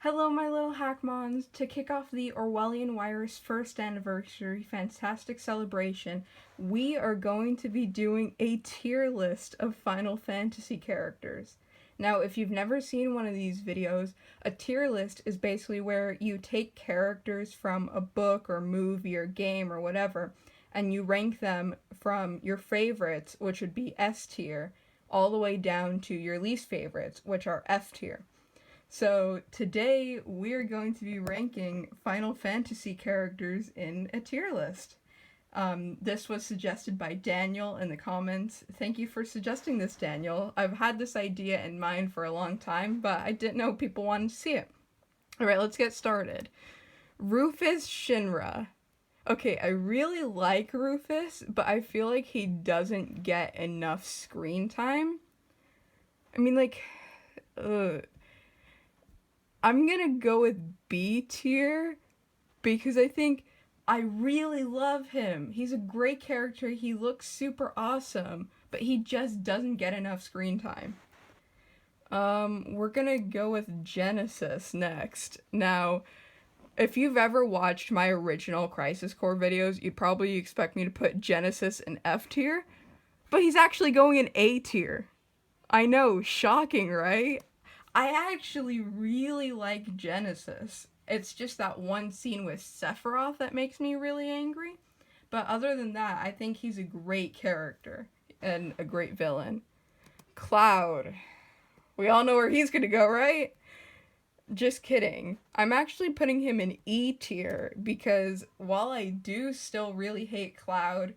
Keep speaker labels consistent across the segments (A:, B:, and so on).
A: Hello, my little hackmons. To kick off the Orwellian Wire's first anniversary fantastic celebration, we are going to be doing a tier list of Final Fantasy characters. Now, if you've never seen one of these videos, a tier list is basically where you take characters from a book or movie or game or whatever, and you rank them from your favorites, which would be S tier, all the way down to your least favorites, which are F tier. So today we're going to be ranking Final Fantasy characters in a tier list. This was suggested by Daniel in the comments. Thank you for suggesting this, Daniel. I've had this idea in mind for a long time, but I didn't know people wanted to see it. Alright, let's get started. Rufus Shinra. Okay, I really like Rufus, but I feel like he doesn't get enough screen time. I mean, I'm gonna go with B tier because I really love him. He's a great character. He looks super awesome, but he just doesn't get enough screen time. We're gonna go with Genesis next. Now, if you've ever watched my original Crisis Core videos, you'd probably expect me to put Genesis in F tier, but he's actually going in A tier. I know, shocking, right? I actually really like Genesis. It's just that one scene with Sephiroth that makes me really angry. But other than that, I think he's a great character and a great villain. Cloud. We all know where he's gonna go, right? Just kidding. I'm actually putting him in E tier because while I do still really hate Cloud,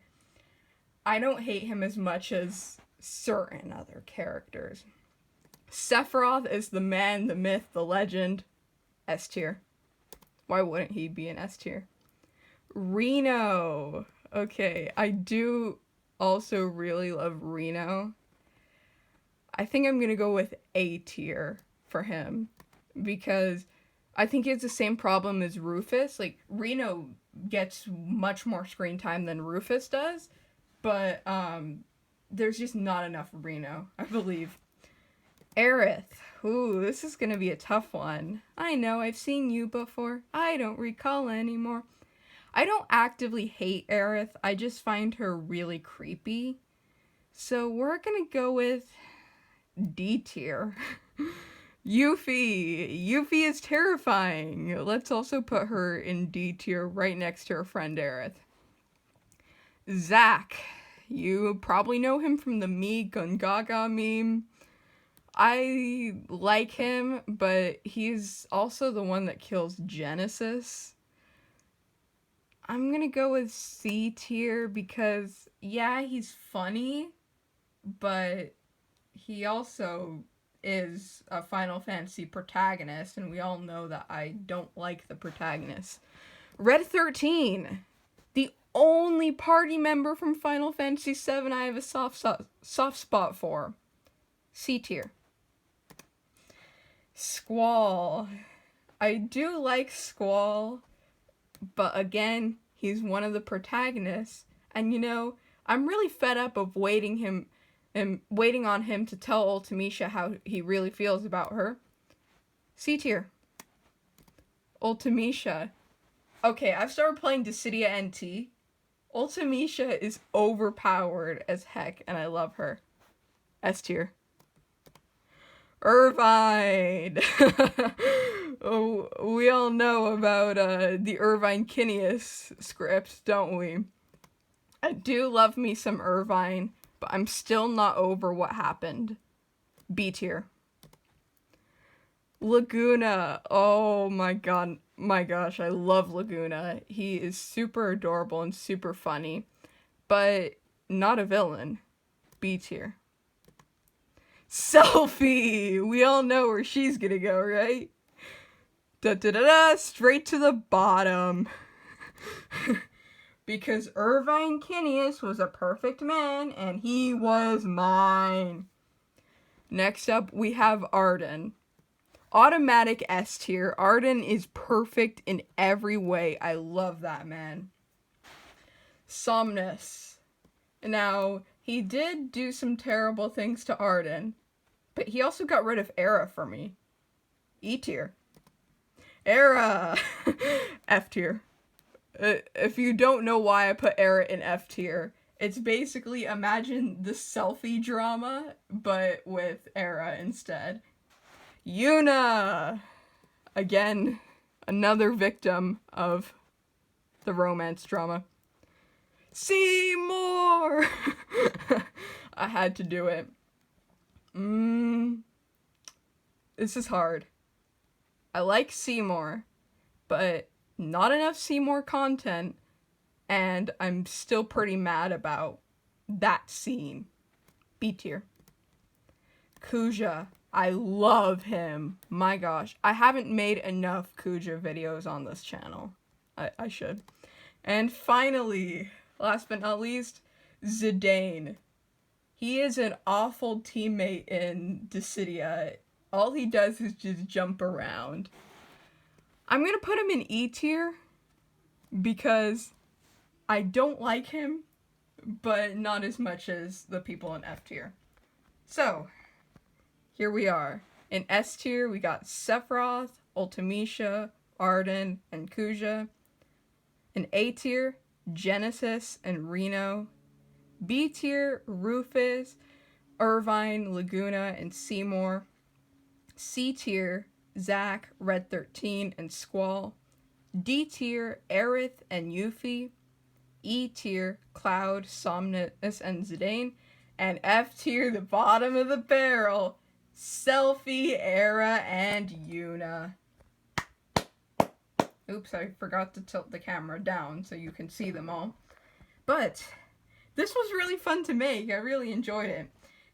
A: I don't hate him as much as certain other characters. Sephiroth is the man, the myth, the legend. S tier. Why wouldn't he be an S tier? Reno. Okay, I do also really love Reno. I think I'm gonna go with A tier for him because I think he has the same problem as Rufus. Like, Reno gets much more screen time than Rufus does, but there's just not enough Reno, I believe. Aerith. Ooh, this is gonna be a tough one. I know, I've seen you before. I don't recall anymore. I don't actively hate Aerith, I just find her really creepy. So we're gonna go with D tier. Yuffie. Yuffie is terrifying. Let's also put her in D tier right next to her friend Aerith. Zack. You probably know him from the Me Gungaga meme. I like him, but he's also the one that kills Genesis. I'm gonna go with C tier because, yeah, he's funny, but he also is a Final Fantasy protagonist, and we all know that I don't like the protagonist. Red 13, the only party member from Final Fantasy VII I have a soft spot for. C tier. Squall. I do like Squall, but again, he's one of the protagonists, and I'm really fed up of waiting on him to tell Ultimisha how he really feels about her. C tier. Ultimisha. Okay, I've started playing Dissidia NT. Ultimisha is overpowered as heck, and I love her. S tier. Irvine. Oh, we all know about the Irvine Kineas script, don't we? I do love me some Irvine, but I'm still not over what happened. B tier. Laguna. Oh my gosh, I love Laguna. He is super adorable and super funny, but not a villain. B tier. Selfie! We all know where she's gonna go, right? Straight to the bottom. Because Irvine Kineas was a perfect man, and he was mine. Next up, we have Arden. Automatic S tier. Arden is perfect in every way. I love that man. Somnus. Now, he did do some terrible things to Arden, but he also got rid of Era for me. E tier. Era! F tier. If you don't know why I put Aerith in F tier, it's basically imagine the selfie drama, but with Era instead. Yuna! Again, another victim of the romance drama. Seymour! I had to do it. This is hard. I like Seymour, but not enough Seymour content, and I'm still pretty mad about that scene. B tier. Kuja. I love him. My gosh. I haven't made enough Kuja videos on this channel. I should. And finally, last but not least, Zidane. He is an awful teammate in Dissidia. All he does is just jump around. I'm gonna put him in E tier because I don't like him, but not as much as the people in F tier. So, here we are. In S tier, we got Sephiroth, Ultimisha, Arden, and Kuja. In A tier, Genesis and Reno. B tier, Rufus, Irvine, Laguna, and Seymour. C tier, Zack, Red 13, and Squall. D tier, Aerith and Yuffie. E tier, Cloud, Somnus, and Zidane. And F tier, the bottom of the barrel, Selfie, Era, and Yuna. Oops, I forgot to tilt the camera down so you can see them all. But this was really fun to make. I really enjoyed it.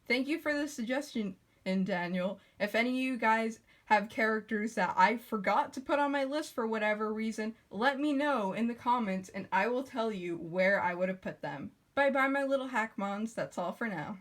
A: Thank you for the suggestion, Daniel. If any of you guys have characters that I forgot to put on my list for whatever reason, let me know in the comments and I will tell you where I would have put them. Bye bye, my little hackmons. That's all for now.